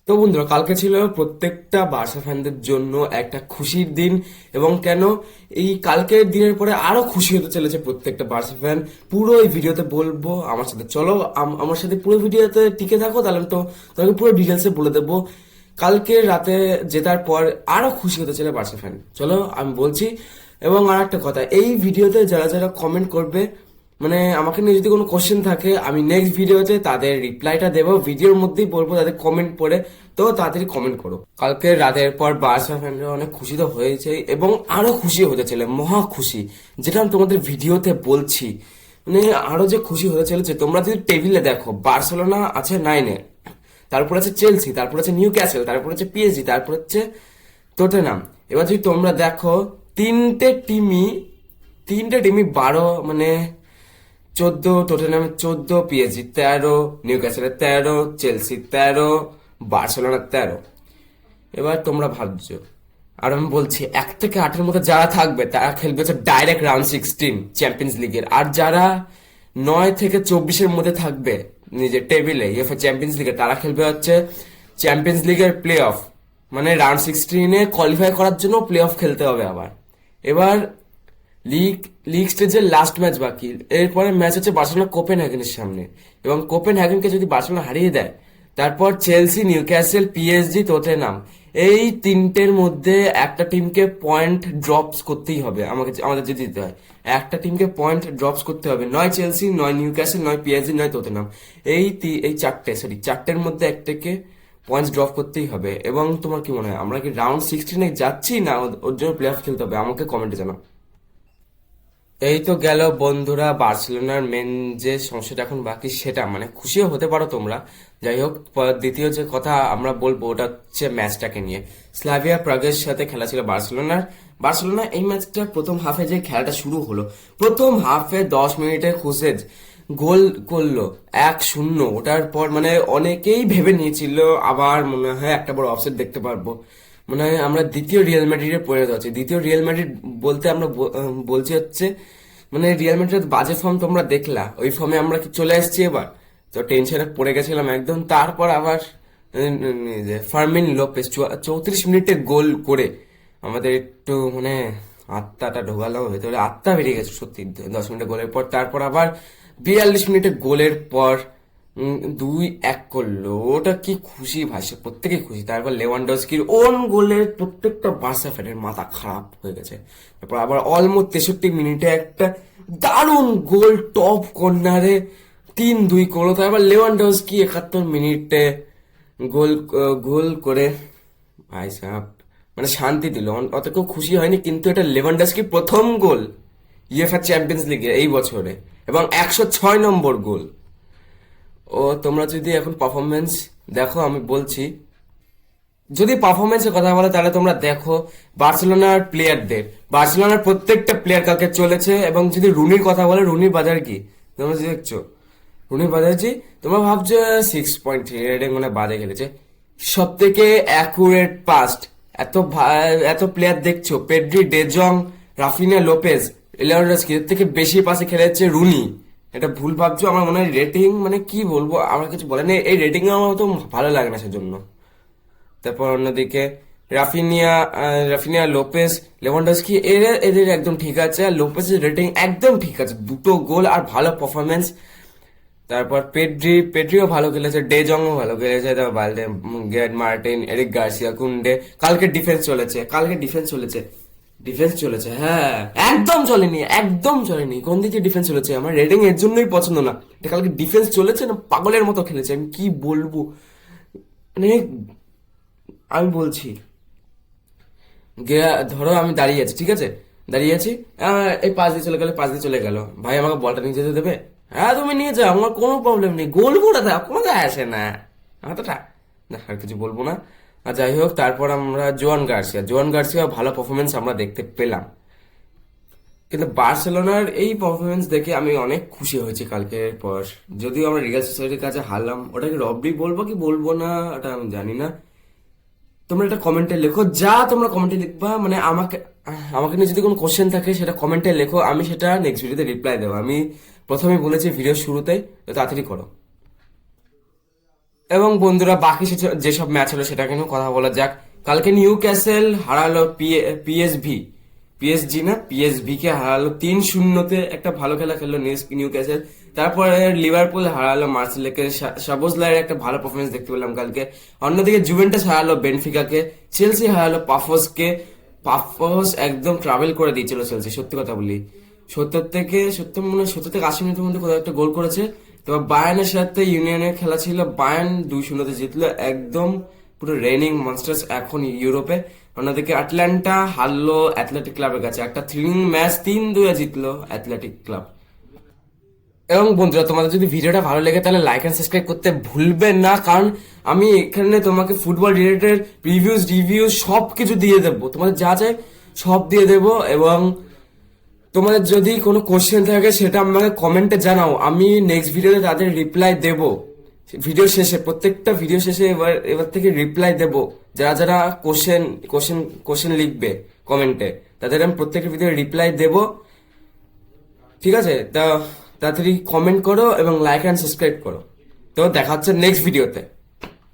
তো বন্ধুরা, কালকে ছিল প্রত্যেকটা বার্সা ফ্যানদের জন্য একটা খুশির দিন। এবং কেন এই কালকের দিনের পরে আরো খুশি হতে চলেছে প্রত্যেকটা বার্সা ফ্যান, পুরো এই ভিডিওতে বলবো। আমার সাথে চলো, আমার সাথে পুরো ভিডিওতে টিকে থাকো, তাহলে তো তোমাকে পুরো ডিটেলসে বলে দেবো কালকে রাতে জেতার পর আরো খুশি হতে চলে বার্সা ফ্যান। চলো আমি বলছি। এবং আর একটা কথা, এই ভিডিওতে যারা যারা কমেন্ট করবে, মানে আমাকে নিয়ে যদি কোনো কোশ্চেন থাকে, আমি নেক্সট ভিডিওতে তাদের রিপ্লাইটা দেবো, ভিডিওর মধ্যেই বলবো তাদের কমেন্ট পড়ে। তো তাড়াতাড়ি কমেন্ট করো। কালকে রাতের পর বার্সা ফ্যানরা অনেক খুশি তো হয়েছে, এবং আরো খুশি হতে চলে, মহা খুশি, যেটা আমি তোমাদের ভিডিওতে বলছি। মানে আরো যে খুশি হতে চলেছে, তোমরা যদি টেবিলে দেখো, বার্সেলোনা আছে 9-এ, তারপর আছে চেলসি, তারপর আছে নিউ ক্যাসেল, তারপর আছে পিএসজি, তারপর হচ্ছে টটেনহাম। এবার যদি তোমরা দেখো, তিনটে টিমই 12, মানে 14, টটেনহামের 14, পিএসজি 13, নিউ ক্যাসেলের 13, চেলসি 13, বার্সেলোনার 13। এবার তোমরা ভাবছো, আর আমি বলছি 1 থেকে 8-এর মধ্যে যারা থাকবে তারা খেলবে হচ্ছে ডাইরেক্ট রাউন্ড 16 চ্যাম্পিয়ন্স লিগের। আর যারা 9 থেকে 24-এর মধ্যে থাকবে নিজের টেবিলে ইউএফএ চ্যাম্পিয়ন্স লিগে, তারা খেলবে হচ্ছে চ্যাম্পিয়ন্স লিগের প্লে অফ, মানে রাউন্ড 16-এ কোয়ালিফাই করার জন্য প্লে অফ খেলতে হবে আবার। এবার লিগ লিগ স্টেজের লাস্ট ম্যাচ বাকি, এরপরে ম্যাচ হচ্ছে বার্সেলোনা কোপেনহেগেনের সামনে। এবং কোপেনহেগেনকে যদি বার্সেলোনা হারিয়ে দেয়, তারপর চেলসি, নিউক্যাসল, পিএসজি, টটেনহাম, এই তিনটের মধ্যে একটা টিমকে পয়েন্ট ড্রপস করতেই হবে। আমাদের যদি দিতে হয়, একটা টিমকে পয়েন্ট ড্রপস করতে হবে, নয় চেলসি, নয় নিউক্যাসল, নয় পিএসজি, নয় টটেনহাম। এই চারটের মধ্যে একটাকে পয়েন্টস ড্রপ করতেই হবে। এবং তোমার কি মনে হয়, আমরা কি রাউন্ড 16-এ যাচ্ছি, না ওর জন্য প্লে অফ খেলতে হবে? আমাকে কমেন্টে জানাও। এই তো গেল বন্ধুরা বার্সেলোনার মেন যে সমস্যাটা এখন বাকি, সেটা মানে খুশিও হতে পারো তোমরা। যাই হোক, দ্বিতীয় যে কথা আমরা বলবো ওটা হচ্ছে ম্যাচটাকে নিয়ে। স্লাভিয়া প্রাগের সাথে খেলা ছিল বার্সেলোনা এই ম্যাচটা প্রথম হাফে যে খেলাটা শুরু হলো, প্রথম হাফে 10 মিনিটে খুসেজ গোল করলো 1-0। ওটার পর মানে অনেকেই ভেবে নিয়েছিল আবার মনে হয় একটা বড় অফসেট দেখতে পারবো, মনে হয় আমরা দ্বিতীয় রিয়াল ম্যাড্রিডে পরিণত হচ্ছে। দ্বিতীয় রিয়াল ম্যাড্রিড বলতে আমরা বলছি হচ্ছে, মানে রিয়াল ম্যাড্রিড বাজে ফর্ম তোমরা দেখলা, ওই ফর্মে আমরা কি চলে আসছি এবার। তো টেনশনে পড়ে গেছিলাম একদম। তারপর আবার ফার্মিন লোপেস 34 মিনিটে গোল করে আমাদের একটু মানে আত্মাটা ঢোকালো ভেতরে, আত্মা বেরিয়ে গেছে সত্যি 10 মিনিটে গোলের পর। তারপর আবার 42 মিনিটে গোলের পর 2-1 করলো। ওটা কি খুশি ভাই, সে প্রত্যেকে খুশি। তারপর লেভানডস্কির ওন গোলের প্রত্যেকটা বার্সা ফ্যানের মাথা খারাপ হয়ে গেছে। তারপর আবার অলমোস্ট 63 মিনিটে একটা দারুণ গোল টপ কর্নারে 3-2 করলো। তারপর লেভানডস্কি 71 মিনিটে গোল গোল করে ভাই সাহেব মানে শান্তি দিল। অত কেউ খুশি হয়নি, কিন্তু এটা লেভানডস্কির প্রথম গোল ইউএফএ চ্যাম্পিয়ন্স লিগে এই বছরে, এবং 106 নম্বর গোল। ও তোমরা যদি এখন পারফরমেন্স দেখো, আমি বলছি, যদি পারফরমেন্সের কথা বলো তাহলে তোমরা দেখো বার্সেলোনার প্রত্যেকটা প্লেয়ার কালকে চলেছে। এবং যদি রুনির কথা বলে, রুনির বাজার কি তোমরা দেখছো, রুনির বাজার জি, তোমরা ভাবছো 6.3 রেটিং মানে বাজে খেলেছে। সব থেকে অ্যাকুরেট পাস্ট, এত প্লেয়ার দেখছো, পেড্রি, ডেজং, রাফিনা, লোপেজ, এলিয়ানডস্কি, এর থেকে বেশি পাসে খেলেছে রুনি। এটা ভুল ভাবছো। আমার মনে হয় রেটিং মানে কি বলবো, আমার কিছু বলে নেই, এই রেটিং আমার তো ভালো লাগে না সেজন্য। তারপর অন্যদিকে রাফিনিয়া, লোপেজ, লেভানডস্কি, এদের একদম ঠিক আছে। আর লোপেজের রেটিং একদম ঠিক আছে, 2 গোল আর ভালো পারফরমেন্স। তারপর পেড্রিও ভালো খেলেছে, ডে জংও ভালো খেলেছে, তারপর বালদে, গেট মার্টিন, এরিক গার্সিয়া, কুন্ডে। কালকে ডিফেন্স চলেছে, হ্যাঁ, একদম চলেনি। কোন দিকে ডিফেন্স চলেছে? আমার রেটিং এর জন্যই পছন্দ না। এটা কালকে ডিফেন্স চলেছে না, পাগলের মতো খেলেছে, আমি কি বলবো। মানে আমি বলছি, ধরো আমি দাঁড়িয়ে আছি, ঠিক আছে, দাঁড়িয়ে আছি, এই পাশ দিয়ে চলে গেল, ভাই আমাকে বলটা নিয়ে যেতে দেবে? হ্যাঁ তুমি নিয়ে যাও, আমার কোনো প্রবলেম নেই, গোল করে দাও, কোনো যায় আসে না এতটা না, আর কিছু বলবো না। আর যাই হোক, তারপর আমরা জোয়ান গার্সিয়া ভালো পারফরমেন্স আমরা দেখতে পেলাম। কিন্তু বার্সেলোনার এই পারফরমেন্স দেখে আমি অনেক খুশি হয়েছি কালকের পর। যদিও আমরা রিয়াল সোসাইটির কাছে হারলাম, ওটাকে রবরি বলবো কি বলবো না ওটা আমি জানি না। তোমরা এটা কমেন্টে লেখো, যা তোমরা কমেন্টে লিখবা, মানে আমাকে আমাকে নিয়ে যদি কোনো কোশ্চেন থাকে সেটা কমেন্টে লেখো, আমি সেটা নেক্সট ভিডিওতে রিপ্লাই দেবো। আমি প্রথমে বলেছি ভিডিও শুরুতেই, তো তাড়াতাড়ি করো। এবং বন্ধুরা বাকি যেসব ম্যাচ হলো সেটা নিয়ে কথা বলা যাক। কালকে নিউ ক্যাসেল হারালো পিএসজি না পিএসভি কে হারালো 3-0-তে। একটা ভালো খেলা খেললো নিউ ক্যাসেল। তারপরে লিভারপুল হারালো মার্সেলোকে। সাবোজলাইয়ের একটা ভালো পারফরমেন্স দেখতে পেলাম কালকে। অন্যদিকে জুভেন্টাস হারালো বেনফিকাকে। চেলসি হারালো পাফোসকে। পাফোস একদম ট্রাভেল করে দিয়েছিল চেলসি, সত্যি কথা বলি। 70 থেকে 80 মিনিটের মধ্যে কোথাও একটা গোল করেছে। তো বায়ার্নের সাথে ইউনিয়নের খেলা ছিল, বায়ার্ন 2-0-তে জিতলো। একদম পুরো রেনিং মনস্টার্স এখন ইউরোপে। অন্যদিকে আটলান্টা হারলো অ্যাথলেটিক ক্লাবের কাছে। একটা থ্রিলিং ম্যাচ 3-2 জিতলো অ্যাথলেটিক ক্লাব। এবং বন্ধুরা, তোমাদের যদি ভিডিওটা ভালো লেগে তাহলে লাইক এন্ড সাবস্ক্রাইব করতে ভুলবেন না, কারণ আমি এখানে তোমাকে ফুটবল রিলেটেড রিভিউ সব কিছু দিয়ে দেবো। তোমাদের যা চাই সব দিয়ে দেবো। এবং তোমাদের যদি কোনো কোশ্চেন থাকে সেটা আমাকে কমেন্টে জানাও, আমি নেক্সট ভিডিওতে তাদের রিপ্লাই দেব। ভিডিও শেষে, প্রত্যেকটা ভিডিও শেষে এবার থেকে রিপ্লাই দেব। যারা যারা কোশ্চেন লিখবে কমেন্টে, তাদের আমি প্রত্যেকটা ভিডিও রিপ্লাই দেব। ঠিক আছে? তা তাড়াতাড়ি কমেন্ট করো এবং লাইক অ্যান্ড সাবস্ক্রাইব করো। তো দেখা হচ্ছে নেক্সট ভিডিওতে।